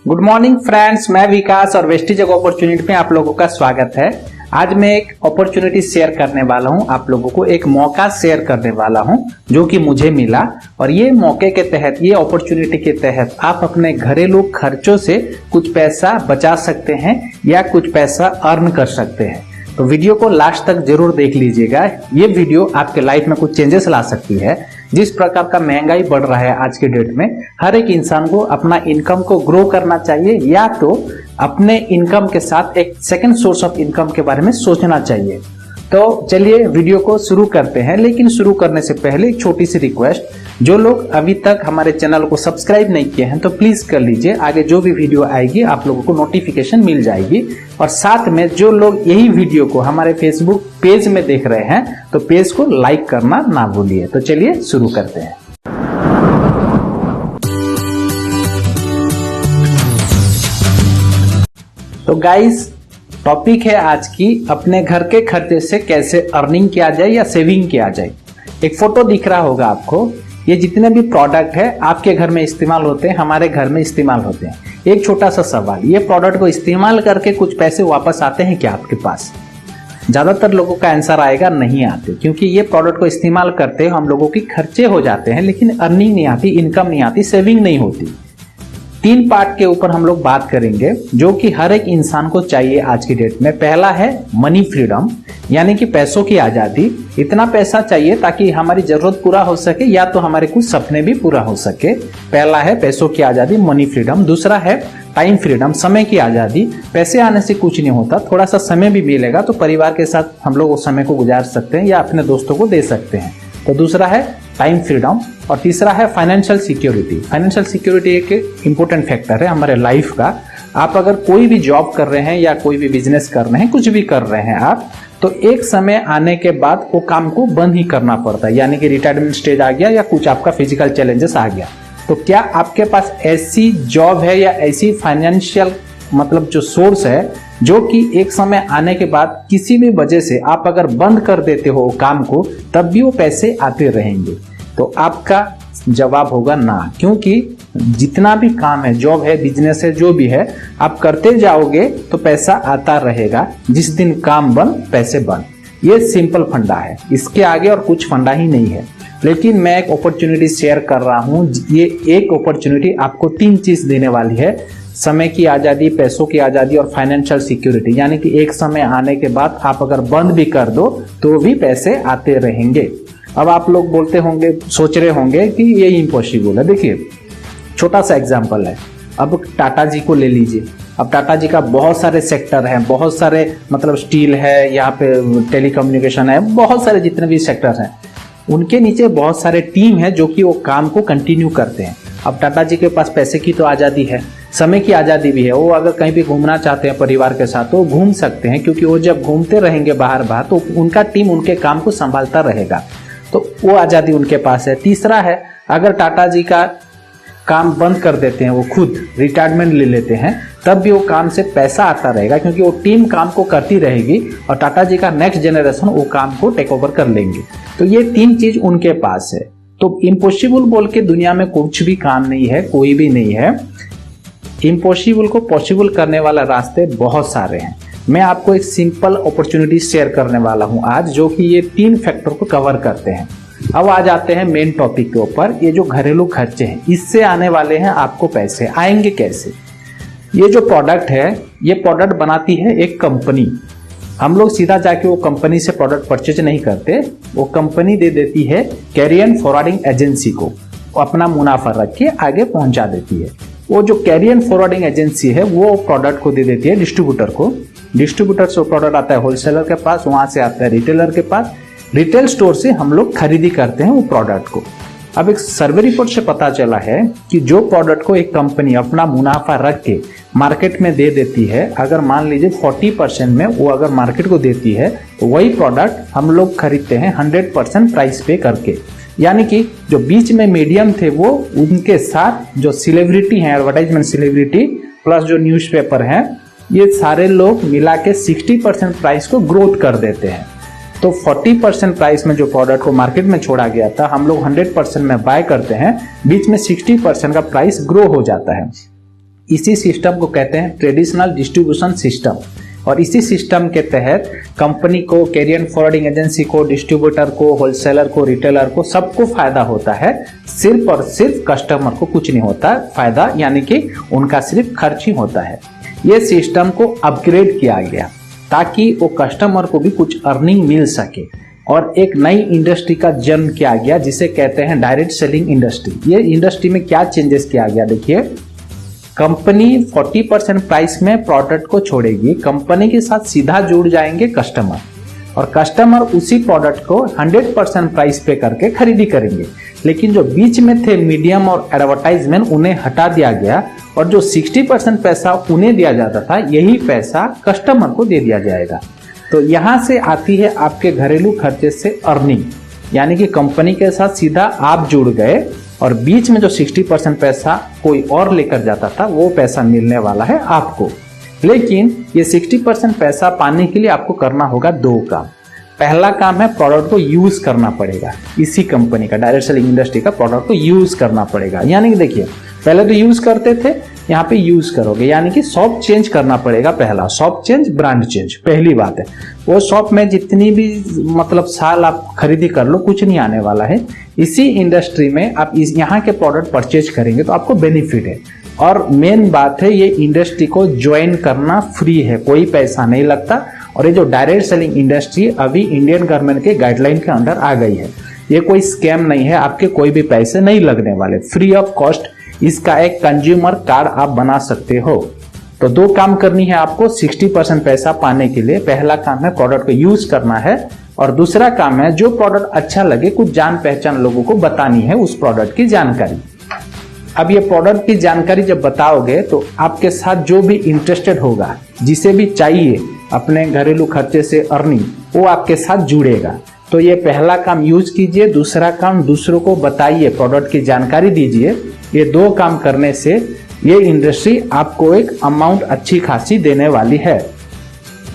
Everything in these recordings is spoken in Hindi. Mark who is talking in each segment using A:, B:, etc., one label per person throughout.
A: गुड मॉर्निंग फ्रेंड्स, मैं विकास और वेस्टी जॉब अपॉर्चुनिटी में आप लोगों का स्वागत है। आज मैं एक अपॉर्चुनिटी शेयर करने वाला हूं, आप लोगों को एक मौका शेयर करने वाला हूं जो कि मुझे मिला। और ये मौके के तहत, ये अपॉर्चुनिटी के तहत आप अपने घरेलू खर्चों से कुछ पैसा बचा सकते हैं या कुछ पैसा अर्न कर सकते हैं। तो वीडियो को लास्ट तक जरूर देख लीजिएगा। ये वीडियो आपके लाइफ में कुछ चेंजेस ला सकती है। जिस प्रकार का महंगाई बढ़ रहा है आज के डेट में, हर एक इंसान को अपना इनकम को ग्रो करना चाहिए या तो अपने इनकम के साथ एक सेकंड सोर्स ऑफ इनकम के बारे में सोचना चाहिए। तो चलिए वीडियो को शुरू करते हैं। लेकिन शुरू करने से पहले एक छोटी सी रिक्वेस्ट, जो लोग अभी तक हमारे चैनल को सब्सक्राइब नहीं किए हैं तो प्लीज कर लीजिए। आगे जो भी वीडियो आएगी आप लोगों को नोटिफिकेशन मिल जाएगी। और साथ में जो लोग यही वीडियो को हमारे फेसबुक पेज में देख रहे हैं तो पेज को लाइक करना ना भूलिए। तो चलिए शुरू करते हैं। तो गाइस, टॉपिक है आज की, अपने घर के खर्चे से कैसे अर्निंग किया जाए या सेविंग किया जाए। एक फोटो दिख रहा होगा आपको। ये जितने भी प्रोडक्ट है आपके घर में इस्तेमाल होते हैं, हमारे घर में इस्तेमाल होते हैं। एक छोटा सा सवाल, ये प्रोडक्ट को इस्तेमाल करके कुछ पैसे वापस आते हैं क्या आपके पास? ज्यादातर लोगों का आंसर आएगा नहीं आते, क्योंकि ये प्रोडक्ट को इस्तेमाल करते हम लोगों की खर्चे हो जाते हैं लेकिन अर्निंग नहीं आती, इनकम नहीं आती, सेविंग नहीं होती। 3 पार्ट के ऊपर हम लोग बात करेंगे जो कि हर एक इंसान को चाहिए आज की डेट में। पहला है मनी फ्रीडम, यानी कि पैसों की आजादी। इतना पैसा चाहिए ताकि हमारी जरूरत पूरा हो सके या तो हमारे कुछ सपने भी पूरा हो सके। पहला है पैसों की आजादी, मनी फ्रीडम। दूसरा है टाइम फ्रीडम, समय की आजादी। पैसे आने से कुछ नहीं होता, थोड़ा सा समय भी मिलेगा तो परिवार के साथ हम लोग उस समय को गुजार सकते हैं या अपने दोस्तों को दे सकते हैं। तो दूसरा है टाइम फ्रीडम। और तीसरा है फाइनेंशियल सिक्योरिटी। फाइनेंशियल सिक्योरिटी एक इंपॉर्टेंट फैक्टर है हमारे लाइफ का। आप अगर कोई भी जॉब कर रहे हैं या कोई भी बिजनेस कर रहे हैं, कुछ भी कर रहे हैं आप, तो एक समय आने के बाद वो काम को बंद ही करना पड़ता है, यानी कि रिटायरमेंट स्टेज आ गया या कुछ आपका फिजिकल चैलेंजेस आ गया। तो क्या आपके पास ऐसी जॉब है या ऐसी फाइनेंशियल मतलब जो सोर्स है जो कि एक समय आने के बाद किसी भी वजह से आप अगर बंद कर देते हो काम को तब भी वो पैसे आते रहेंगे? तो आपका जवाब होगा ना, क्योंकि जितना भी काम है, जॉब है, बिजनेस है, जो भी है, आप करते जाओगे तो पैसा आता रहेगा। जिस दिन काम बंद पैसे बंद। ये सिंपल फंडा है, इसके आगे और कुछ फंडा ही नहीं है। लेकिन मैं एक अपॉर्चुनिटी शेयर कर रहा हूं। ये एक अपॉर्चुनिटी आपको 3 चीज देने वाली है: समय की आजादी, पैसों की आजादी और फाइनेंशियल सिक्योरिटी। यानी कि एक समय आने के बाद आप अगर बंद भी कर दो तो भी पैसे आते रहेंगे। अब आप लोग बोलते होंगे, सोच रहे होंगे कि ये इम्पॉसिबल है। देखिए, छोटा सा एग्जांपल है। अब टाटा जी को ले लीजिए। अब टाटा जी का बहुत सारे सेक्टर हैं, बहुत सारे मतलब स्टील है, यहाँ पे टेलीकम्युनिकेशन है, बहुत सारे जितने भी सेक्टर हैं, उनके नीचे बहुत सारे टीम है जो कि वो काम को कंटिन्यू करते हैं। अब टाटा जी के पास पैसे की तो आज़ादी है, समय की आज़ादी भी है। वो अगर कहीं भी घूमना चाहते हैं परिवार के साथ तो घूम सकते हैं, क्योंकि वो जब घूमते रहेंगे बाहर बाहर तो उनका टीम उनके काम को संभालता रहेगा, तो वो आज़ादी उनके पास है। तीसरा है, अगर टाटा जी का काम बंद कर देते हैं, वो खुद रिटायरमेंट ले लेते हैं, तब भी वो काम से पैसा आता रहेगा, क्योंकि वो टीम काम को करती रहेगी और टाटा जी का नेक्स्ट जनरेशन वो काम को टेक ओवर कर लेंगे। तो ये 3 चीज उनके पास है। तो इम्पॉसिबल बोल के दुनिया में कुछ भी काम नहीं है, कोई भी नहीं है। इम्पॉसिबल को पॉसिबल करने वाला रास्ते बहुत सारे हैं। मैं आपको एक सिंपल अपॉर्चुनिटी शेयर करने वाला हूं आज, जो कि ये 3 फैक्टर को कवर करते हैं। अब आ जाते हैं मेन टॉपिक के ऊपर। ये जो घरेलू खर्चे हैं, इससे आने वाले हैं आपको पैसे। आएंगे कैसे? ये जो प्रोडक्ट है, ये प्रोडक्ट बनाती है एक कंपनी। हम लोग सीधा जाके वो कंपनी से प्रोडक्ट परचेज नहीं करते, वो कंपनी दे देती है कैरियर फॉरवर्डिंग एजेंसी को, अपना मुनाफा रख के आगे पहुंचा देती है। वो जो कैरियर फॉरवर्डिंग एजेंसी है वो प्रोडक्ट को दे देती है डिस्ट्रीब्यूटर को। डिस्ट्रीब्यूटर से प्रोडक्ट आता है होलसेलर के पास, वहां से आता है रिटेलर के पास। रिटेल स्टोर से हम लोग खरीदी करते हैं वो प्रोडक्ट को। अब एक सर्वे रिपोर्ट से पता चला है कि जो प्रोडक्ट को एक कंपनी अपना मुनाफा रख के मार्केट में दे देती है, अगर मान लीजिए 40% में वो अगर मार्केट को देती है, तो वही प्रोडक्ट हम लोग खरीदते हैं 100% प्राइस पे करके। यानी कि जो बीच में मीडियम थे वो उनके साथ जो सेलिब्रिटी हैं, एडवर्टाइजमेंट सेलिब्रिटी प्लस जो न्यूज़पेपर हैं, ये सारे लोग मिला के 60% प्राइस को ग्रोथ कर देते हैं। तो 40% प्राइस में जो प्रोडक्ट को मार्केट में छोड़ा गया था, हम लोग 100% में बाय करते हैं, बीच में 60% का प्राइस ग्रो हो जाता है। इसी सिस्टम को कहते हैं ट्रेडिशनल डिस्ट्रीब्यूशन सिस्टम। और इसी सिस्टम के तहत कंपनी को, कैरियर फॉरवर्डिंग एजेंसी को, डिस्ट्रीब्यूटर को, होलसेलर को, रिटेलर को, सबको फायदा होता है। सिर्फ और सिर्फ कस्टमर को कुछ नहीं होता फायदा, यानी कि उनका सिर्फ खर्च ही होता है। ये सिस्टम को अपग्रेड किया गया ताकि वो कस्टमर को भी कुछ अर्निंग मिल सके और एक नई इंडस्ट्री का जन्म किया गया जिसे कहते हैं डायरेक्ट सेलिंग इंडस्ट्री। ये इंडस्ट्री में क्या चेंजेस किया गया देखिए, कंपनी 40% प्राइस में प्रोडक्ट को छोड़ेगी, कंपनी के साथ सीधा जुड़ जाएंगे कस्टमर और कस्टमर उसी प्रोडक्ट को 100% प्राइस पे करके खरीदी करेंगे। लेकिन जो बीच में थे मीडियम और एडवर्टाइजमेंट, उन्हें हटा दिया गया और जो 60% पैसा उन्हें दिया जाता था, यही पैसा कस्टमर को दे दिया जाएगा। तो यहाँ से आती है आपके घरेलू खर्चे से अर्निंग, यानी कि कंपनी के साथ सीधा आप जुड़ गए और बीच में जो 60% पैसा कोई और लेकर जाता था, वो पैसा मिलने वाला है आपको। लेकिन ये 60% पैसा पाने के लिए आपको करना होगा 2 काम। पहला काम है प्रोडक्ट को यूज करना पड़ेगा, इसी कंपनी का डायरेक्ट सेलिंग इंडस्ट्री का प्रोडक्ट को यूज करना पड़ेगा। यानी कि देखिए, पहले तो यूज करते थे, यहाँ पे यूज करोगे, यानी कि शॉप चेंज करना पड़ेगा। पहला शॉप चेंज, ब्रांड चेंज, पहली बात है। वो शॉप में जितनी भी मतलब साल आप खरीदी कर लो, कुछ नहीं आने वाला है। इसी इंडस्ट्री में आप यहाँ के प्रोडक्ट परचेज करेंगे तो आपको बेनिफिट है। और मेन बात है, ये इंडस्ट्री को ज्वाइन करना फ्री है, कोई पैसा नहीं लगता। और ये जो डायरेक्ट सेलिंग इंडस्ट्री अभी इंडियन गवर्नमेंट के गाइडलाइन के अंडर आ गई है। ये कोई स्कैम नहीं है, आपके कोई भी पैसे नहीं लगने वाले, फ्री ऑफ कॉस्ट इसका एक कंज्यूमर कार्ड आप बना सकते हो। तो 2 काम करनी है आपको 60% पैसा पाने के लिए। पहला काम है प्रोडक्ट को यूज करना है और दूसरा काम है जो प्रोडक्ट अच्छा लगे, कुछ जान पहचान लोगों को बतानी है उस प्रोडक्ट की जानकारी। अब ये प्रोडक्ट की जानकारी जब बताओगे तो आपके साथ जो भी इंटरेस्टेड होगा, जिसे भी चाहिए अपने घरेलू खर्चे से अर्निंग, वो आपके साथ जुड़ेगा। तो ये पहला काम यूज कीजिए, दूसरा काम दूसरों को बताइए, प्रोडक्ट की जानकारी दीजिए। ये 2 काम करने से ये इंडस्ट्री आपको एक अमाउंट अच्छी खासी देने वाली है।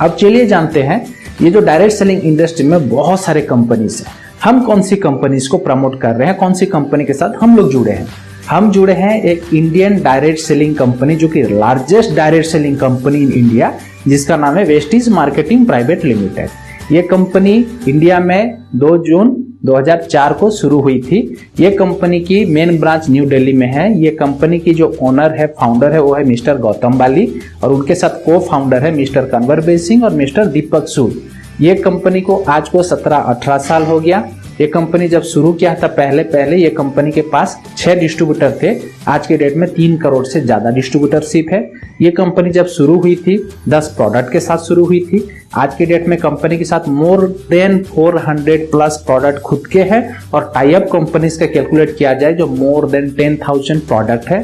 A: अब चलिए जानते हैं, ये जो डायरेक्ट सेलिंग इंडस्ट्री में बहुत सारे कंपनीज हैं, हम कौन सी कंपनीज को प्रमोट कर रहे हैं, कौन सी कंपनी के साथ हम लोग जुड़े हैं। हम जुड़े हैं एक इंडियन डायरेक्ट सेलिंग कंपनी, जो कि largest direct selling company in India, जिसका नाम है वेस्टीज मार्केटिंग प्राइवेट लिमिटेड। ये कंपनी इंडिया में 2 जून 2004 को शुरू हुई थी। ये कंपनी की मेन ब्रांच न्यू दिल्ली में है। ये कंपनी की जो ओनर है, फाउंडर है, वो है मिस्टर गौतम बाली और उनके साथ को फाउंडर है मिस्टर कन्वरबीर सिंह और मिस्टर दीपक सूद। ये कंपनी को आज को 17-18 साल हो गया। ये कंपनी जब शुरू किया था, पहले ये कंपनी के पास 6 डिस्ट्रीब्यूटर थे। आज के डेट में 3 करोड़ से ज्यादा डिस्ट्रीब्यूटरशिप है। ये कंपनी जब शुरू हुई थी 10 प्रोडक्ट के साथ शुरू हुई थी। आज के डेट में कंपनी के साथ मोर देन 400+ प्रोडक्ट खुद के हैं और टाई अप कंपनीज का कैलकुलेट किया जाए जो मोर देन 10,000 प्रोडक्ट है।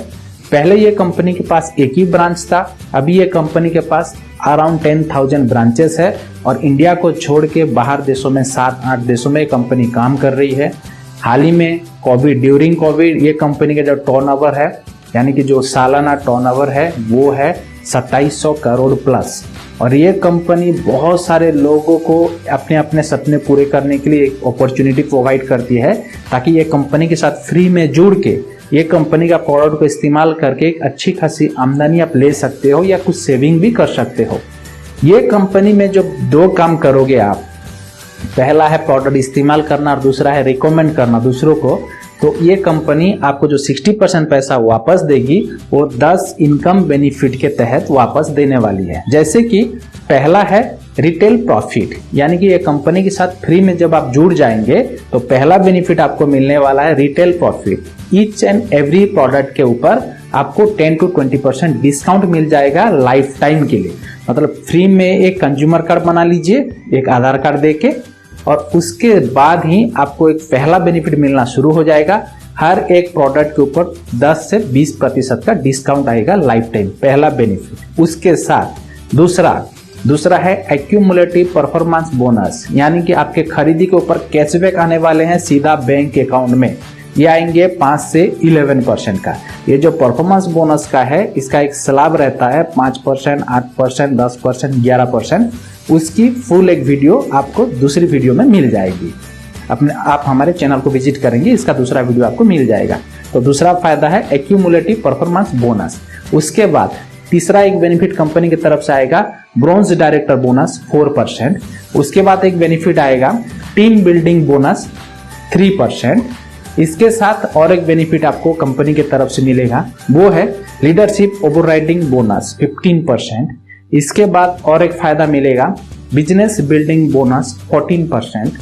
A: पहले ये कंपनी के पास एक ही ब्रांच था, अभी ये कंपनी के पास अराउंड 10,000 ब्रांचेस है और इंडिया को छोड़ के बाहर देशों में 7-8 देशों में कंपनी काम कर रही है। हाल ही में ड्यूरिंग कोविड ये कंपनी का जो टर्नओवर है, यानी कि जो सालाना टर्नओवर है, वो है 2700 करोड़ प्लस। और ये कंपनी बहुत सारे लोगों को अपने अपने सपने पूरे करने के लिए एक अपॉर्चुनिटी प्रोवाइड करती है, ताकि ये कंपनी के साथ फ्री में जुड़ के ये कंपनी का प्रोडक्ट को इस्तेमाल करके एक अच्छी खासी आमदनी आप ले सकते हो या कुछ सेविंग भी कर सकते हो। ये कंपनी में जो 2 काम करोगे आप, पहला है प्रोडक्ट इस्तेमाल करना और दूसरा है रिकमेंड करना दूसरों को, तो ये कंपनी आपको जो 60% पैसा वापस देगी वो 10 इनकम बेनिफिट के तहत वापस देने वाली है। जैसे कि पहला है रिटेल प्रॉफिट, यानी कि ये कंपनी के साथ फ्री में जब आप जुड़ जाएंगे तो पहला बेनिफिट आपको मिलने वाला है retail profit. Each and every product के ऊपर आपको 10 to 20% डिस्काउंट मिल जाएगा लाइफ टाइम के लिए। मतलब फ्री में एक कंज्यूमर कार्ड बना लीजिए एक आधार कार्ड देके, और उसके बाद ही आपको एक पहला बेनिफिट मिलना शुरू हो जाएगा। हर एक प्रोडक्ट के ऊपर 10 से 20% का डिस्काउंट आएगा लाइफ टाइम, पहला बेनिफिट। उसके साथ दूसरा है एक्यूमुलेटिव परफॉर्मेंस बोनस, यानी कि आपके खरीदी के ऊपर कैशबैक आने वाले हैं सीधा बैंक अकाउंट में। ये आएंगे 5 से 11% का। ये जो परफॉर्मेंस बोनस का है, इसका एक स्लैब रहता है 5%, 8%, 10%, 11%। उसकी फुल एक वीडियो आपको दूसरी वीडियो में मिल जाएगी। आप हमारे चैनल को विजिट करेंगे, इसका दूसरा वीडियो आपको मिल जाएगा। तो दूसरा फायदा है एक्यूमुलेटिव परफॉर्मेंस बोनस। उसके बाद तीसरा एक बेनिफिट कंपनी की तरफ से आएगा ब्रॉन्ज डायरेक्टर बोनस 4%। उसके बाद एक बेनिफिट आएगा टीम बिल्डिंग बोनस 3%। इसके साथ और एक बेनिफिट आपको कंपनी की तरफ से मिलेगा, वो है लीडरशिप ओवरराइडिंग बोनस 15%। इसके बाद और एक फायदा मिलेगा बिजनेस बिल्डिंग बोनस 14%।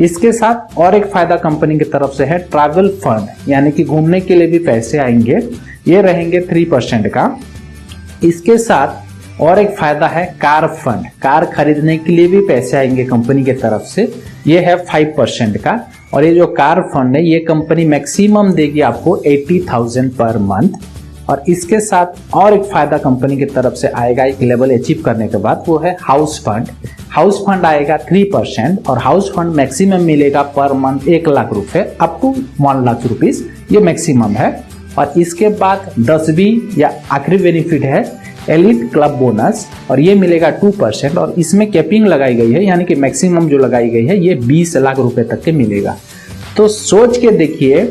A: इसके साथ और एक फायदा कंपनी की तरफ से है ट्रैवल फंड, यानी कि घूमने के लिए भी पैसे आएंगे, ये रहेंगे 3% का। इसके साथ और एक फायदा है कार फंड, कार खरीदने के लिए भी पैसे आएंगे कंपनी की तरफ से, ये है 5% का। और ये जो कार फंड है ये कंपनी मैक्सिमम देगी आपको 80,000 पर मंथ। और इसके साथ और एक फायदा कंपनी की तरफ से आएगा एक लेवल अचीव करने के बाद, वो है हाउस फंड। हाउस फंड आएगा 3% और हाउस फंड मैक्सिमम मिलेगा पर मंथ 1 लाख रुपए अप टू 1 लाख रुपीस, ये मैक्सिमम है। और इसके बाद 10वीं या आखिरी बेनिफिट है एलिट क्लब बोनस, और ये मिलेगा 2%। और इसमें कैपिंग लगाई गई है, यानी कि मैक्सिमम जो लगाई गई है ये 20 लाख रुपए तक के मिलेगा। तो सोच के देखिए,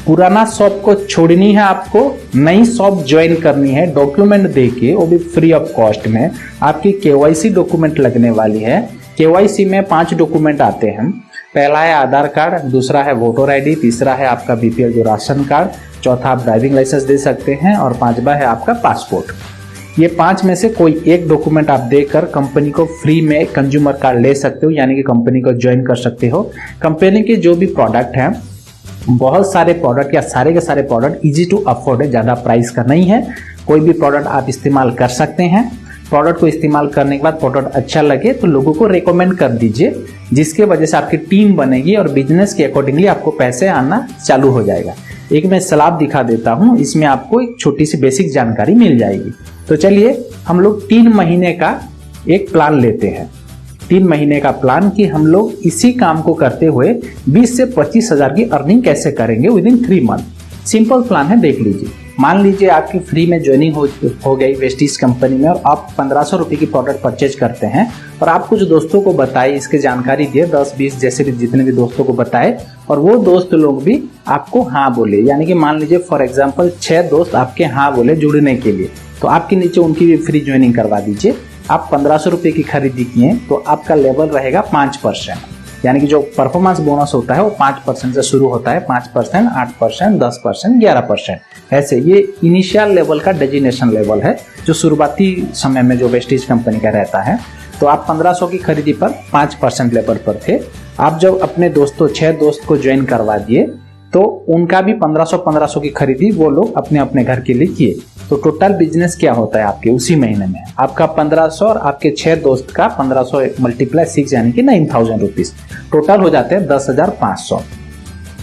A: पुराना शॉप को छोड़नी है आपको, नई शॉप ज्वाइन करनी है, डॉक्यूमेंट देके वो भी फ्री ऑफ कॉस्ट में। आपकी केवाईसी डॉक्यूमेंट लगने वाली है। केवाईसी में 5 डॉक्यूमेंट आते हैं। पहला है आधार कार्ड, दूसरा है वोटर आईडी, तीसरा है आपका बीपीएल जो राशन कार्ड, चौथा आप ड्राइविंग लाइसेंस दे सकते हैं और 5वां है आपका पासपोर्ट। ये 5 में से कोई एक डॉक्यूमेंट आप देकर कंपनी को फ्री में कंज्यूमर कार्ड ले सकते हो, यानी कि कंपनी को ज्वाइन कर सकते हो। कंपनी के जो भी प्रोडक्ट हैं, बहुत सारे प्रोडक्ट या सारे के सारे प्रोडक्ट इजी टू अफोर्ड है, ज़्यादा प्राइस का नहीं है। कोई भी प्रोडक्ट आप इस्तेमाल कर सकते हैं। प्रोडक्ट को इस्तेमाल करने के बाद प्रोडक्ट अच्छा लगे तो लोगों को रेकमेंड कर दीजिए, जिसके वजह से आपकी टीम बनेगी और बिजनेस के अकॉर्डिंगली आपको पैसे आना चालू हो जाएगा। एक मैं स्लैब दिखा देता हूँ, इसमें आपको एक छोटी सी बेसिक जानकारी मिल जाएगी। तो चलिए हम लोग 3 महीने का एक प्लान लेते हैं। 3 महीने का प्लान कि हम लोग इसी काम को करते हुए 20 से 25 हजार की अर्निंग कैसे करेंगे with in 3 month. Simple plan है, देख लीजिए। मान लीजिए आपकी फ्री में ज्वाइनिंग हो गई वेस्टीज कंपनी में और आप 1500 रुपये की प्रोडक्ट परचेज करते हैं और आप कुछ दोस्तों को बताए, इसकी जानकारी दिए, 10-20 जैसे भी जितने भी दोस्तों को बताए और वो दोस्त लोग भी आपको हाँ बोले, यानी कि मान लीजिए फॉर एग्जाम्पल 6 दोस्त आपके हाँ बोले जुड़ने के लिए, तो आपके नीचे उनकी भी फ्री ज्वाइनिंग करवा दीजिए। आप 1500 रुपये की खरीदी किए तो आपका लेवल रहेगा 5%, यानी कि जो परफॉर्मेंस बोनस होता है वो 5% से शुरू होता है। 5%, 8%, 10%, 11%, ऐसे ये इनिशियल लेवल का डेजिग्नेशन लेवल है जो शुरुआती समय में जो वेस्टीज कंपनी का रहता है। तो आप 1500 की खरीदी पर 5% लेवल पर थे। आप जब अपने दोस्तों 6 दोस्त को ज्वाइन करवा दिए तो उनका भी 1500 की खरीदी वो लोग अपने अपने घर के लिए किए। तो टोटल बिजनेस क्या होता है आपके उसी महीने में, आपका 1500 और आपके 6 दोस्त का 1500 मल्टीप्लाई 6 यानी कि 9000 रुपीज, टोटल हो जाते हैं 10,500।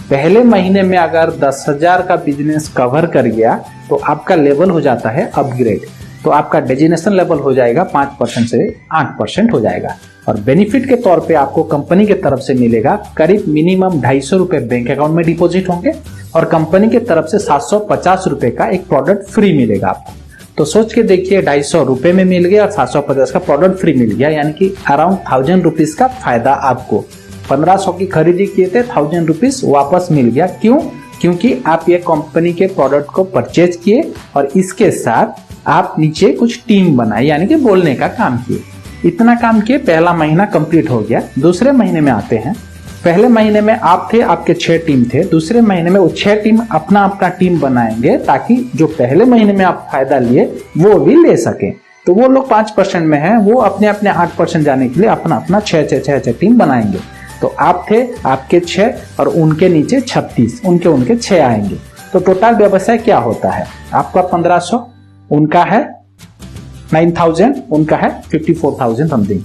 A: पहले महीने में अगर 10,000 का बिजनेस कवर कर गया तो आपका लेवल हो जाता है अपग्रेड। तो आपका डेजिग्नेशन लेवल हो जाएगा 5% से 8% हो जाएगा। और बेनिफिट के तौर पे आपको कंपनी की तरफ से मिलेगा करीब मिनिमम 250 रुपए बैंक अकाउंट में डिपॉजिट होंगे और कंपनी की तरफ से 750 रुपए का एक प्रोडक्ट फ्री मिलेगा आपको। तो सोच के देखिए, 250 रुपए में मिल गया और 750 का प्रोडक्ट फ्री मिल गया, यानी कि अराउंड 1000 रुपीज का फायदा आपको। 1500 की खरीदी किए थे, 1000 रुपीज वापस मिल गया। क्यों? क्योंकि आप ये कंपनी के प्रोडक्ट को परचेज किए और इसके साथ आप नीचे कुछ टीम बनाई, यानी कि बोलने का काम किए। इतना काम किए, पहला महीना कंप्लीट हो गया। दूसरे महीने में आते हैं। पहले महीने में आप थे, आपके 6 टीम थे। दूसरे महीने में वो 6 टीम अपना अपना टीम बनाएंगे ताकि जो पहले महीने में आप फायदा लिए वो भी ले सके। तो वो लोग 5% में हैं, वो अपने अपने 8% जाने के लिए अपना अपना 6 टीम बनाएंगे। तो आप थे, आपके 6 और उनके नीचे 36, उनके 6 आएंगे। तो टोटल व्यवसाय क्या होता है, आपका 1500, उनका है 9000, उनका है 54,000 समथिंग,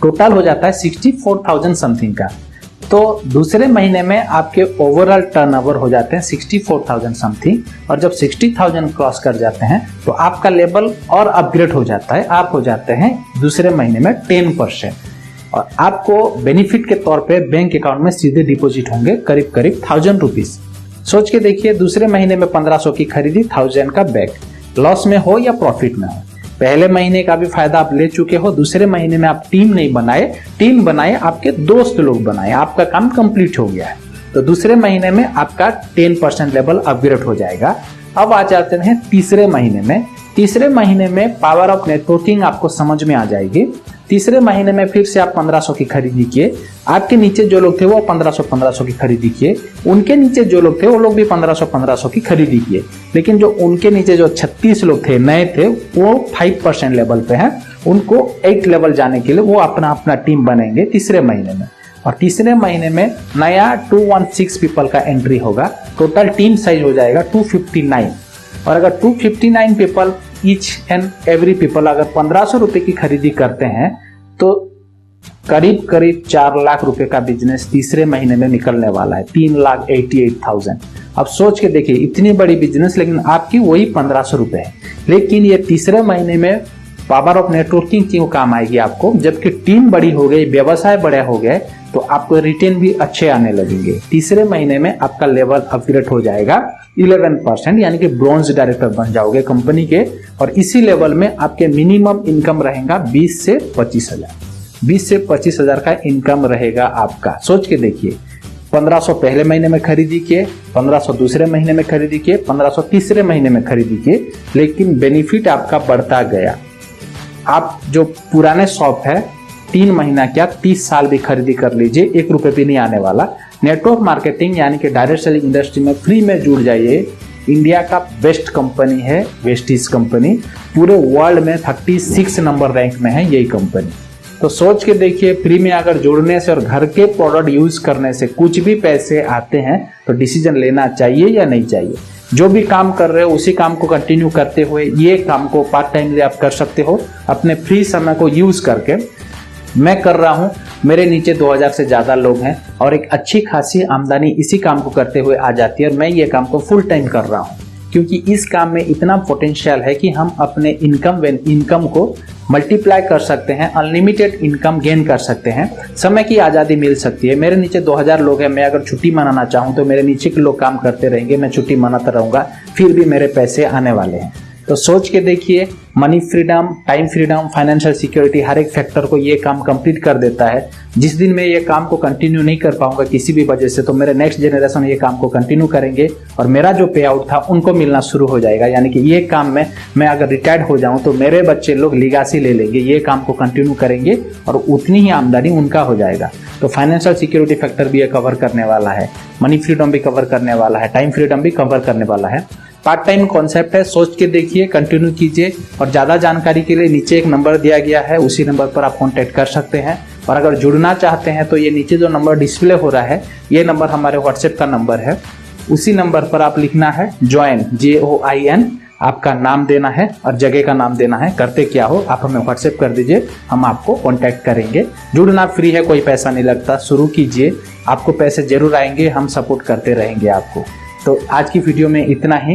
A: टोटल हो जाता है 64,000 समथिंग का। तो दूसरे महीने में आपके ओवरऑल टर्नओवर हो जाते हैं 64,000 समथिंग, और जब 60,000 क्रॉस कर जाते हैं तो आपका लेवल और अपग्रेड हो जाता है। आप हो जाते हैं दूसरे महीने में 10%, और आपको बेनिफिट के तौर पे बैंक अकाउंट में सीधे डिपॉजिट होंगे करीब 1000 रुपीज। सोच के देखिए, दूसरे महीने में 1500 की खरीदी, 1000 का बैक, लॉस में हो या प्रॉफिट में हो। पहले महीने का भी फायदा आप ले चुके हो, दूसरे महीने में आप टीम नहीं बनाए, टीम बनाए आपके दोस्त लोग बनाए, आपका काम कंप्लीट हो गया है। तो दूसरे महीने में आपका 10% लेवल अपग्रेड हो जाएगा। अब आ जाते हैं तीसरे महीने में। तीसरे महीने में पावर ऑफ नेटवर्किंग आपको समझ में आ जाएगी। तीसरे महीने में फिर से आप 1500 की खरीदी किए, आपके नीचे जो लोग थे वो 1500 की खरीदी किए, उनके नीचे जो लोग थे वो लोग भी 1500 की खरीदी किए। लेकिन जो उनके नीचे जो 36 लोग थे नए थे वो 5% लेवल पे हैं, उनको 8 लेवल जाने के लिए वो अपना अपना टीम बनेंगे तीसरे महीने में। और तीसरे महीने में नया 216 पीपल का एंट्री होगा। टोटल टीम साइज हो जाएगा 259। और अगर 259 people each and every people अगर 1500 रुपए की खरीदी करते हैं तो करीब करीब 4 लाख रुपए का बिजनेस तीसरे महीने में निकलने वाला है, 3,88,000। अब सोच के देखिए, इतनी बड़ी बिजनेस लेकिन आपकी वही 1500 रुपए है। लेकिन ये तीसरे महीने में पावर ऑफ नेटवर्किंग क्यों काम आएगी आपको, जबकि टीम बड़ी हो गई, व्यवसाय बड़े हो गए तो आपको रिटर्न भी अच्छे आने लगेंगे। तीसरे महीने में आपका लेवल अपग्रेड हो जाएगा 11%, यानी कि ब्रॉन्ज डायरेक्टर बन जाओगे कंपनी के। और इसी लेवल में आपके मिनिमम इनकम रहेगा 20 से 25 हजार। 20 से 25 हजार का इनकम रहेगा आपका। सोच के देखिए, 1500 पहले महीने में खरीदी किए, 1500 दूसरे महीने में खरीदी किए, 1500 तीसरे महीने में खरीदी किए, लेकिन बेनिफिट आपका बढ़ता गया। आप जो पुराने शॉप है 3 महीना क्या 30 साल भी खरीदी कर लीजिए, 1 रुपए भी नहीं आने वाला। नेटवर्क मार्केटिंग यानी कि डायरेक्ट सेलिंग इंडस्ट्री में फ्री में जुड़ जाइए। इंडिया का बेस्ट कंपनी है वेस्टीज कंपनी, पूरे वर्ल्ड में 36 नंबर रैंक में है यही कंपनी। तो सोच के देखिए, फ्री में अगर जुड़ने से और घर के प्रोडक्ट यूज करने से कुछ भी पैसे आते हैं तो डिसीजन लेना चाहिए या नहीं चाहिए। जो भी काम कर रहे हो उसी काम को कंटिन्यू करते हुए ये काम को पार्ट टाइम लिए आप कर सकते हो अपने फ्री समय को यूज करके। मैं कर रहा हूं, मेरे नीचे 2000 से ज्यादा लोग हैं और एक अच्छी खासी आमदनी इसी काम को करते हुए आ जाती है। और मैं ये काम को फुल टाइम कर रहा हूं क्योंकि इस काम में इतना पोटेंशियल है कि हम अपने इनकम को मल्टीप्लाई कर सकते हैं, अनलिमिटेड इनकम गेन कर सकते हैं, समय की आज़ादी मिल सकती है। मेरे नीचे 2000 लोग हैं, मैं अगर छुट्टी मनाना चाहूँ तो मेरे नीचे के लोग काम करते रहेंगे, मैं छुट्टी मनाता रहूँगा, फिर भी मेरे पैसे आने वाले हैं। तो सोच के देखिए, money freedom, time freedom, financial security, हर एक फैक्टर को ये काम कंप्लीट कर देता है। जिस दिन मैं ये काम को कंटिन्यू नहीं कर पाऊंगा किसी भी वजह से, तो मेरे नेक्स्ट जनरेशन ये काम को कंटिन्यू करेंगे और मेरा जो पे आउट था उनको मिलना शुरू हो जाएगा। यानी कि ये काम में मैं अगर रिटायर्ड हो जाऊं तो मेरे बच्चे लोग लीगासी ले लेंगे, ये काम को कंटिन्यू करेंगे और उतनी ही आमदनी उनका हो जाएगा। तो फाइनेंशियल सिक्योरिटी फैक्टर भी ये कवर करने वाला है, मनी फ्रीडम भी कवर करने वाला है, टाइम फ्रीडम भी कवर करने वाला है। पार्ट टाइम कॉन्सेप्ट है, सोच के देखिए, कंटिन्यू कीजिए। और ज़्यादा जानकारी के लिए नीचे एक नंबर दिया गया है, उसी नंबर पर आप कॉन्टैक्ट कर सकते हैं। और अगर जुड़ना चाहते हैं तो ये नीचे जो नंबर डिस्प्ले हो रहा है ये नंबर हमारे व्हाट्सएप का नंबर है। उसी नंबर पर आप लिखना है ज्वाइन, JOIN, आपका नाम देना है और जगह का नाम देना है। करते क्या हो, आप हमें व्हाट्सएप कर दीजिए, हम आपको कॉन्टैक्ट करेंगे। जुड़ना फ्री है, कोई पैसा नहीं लगता, शुरू कीजिए, आपको पैसे जरूर आएंगे, हम सपोर्ट करते रहेंगे आपको। तो आज की वीडियो में इतना ही।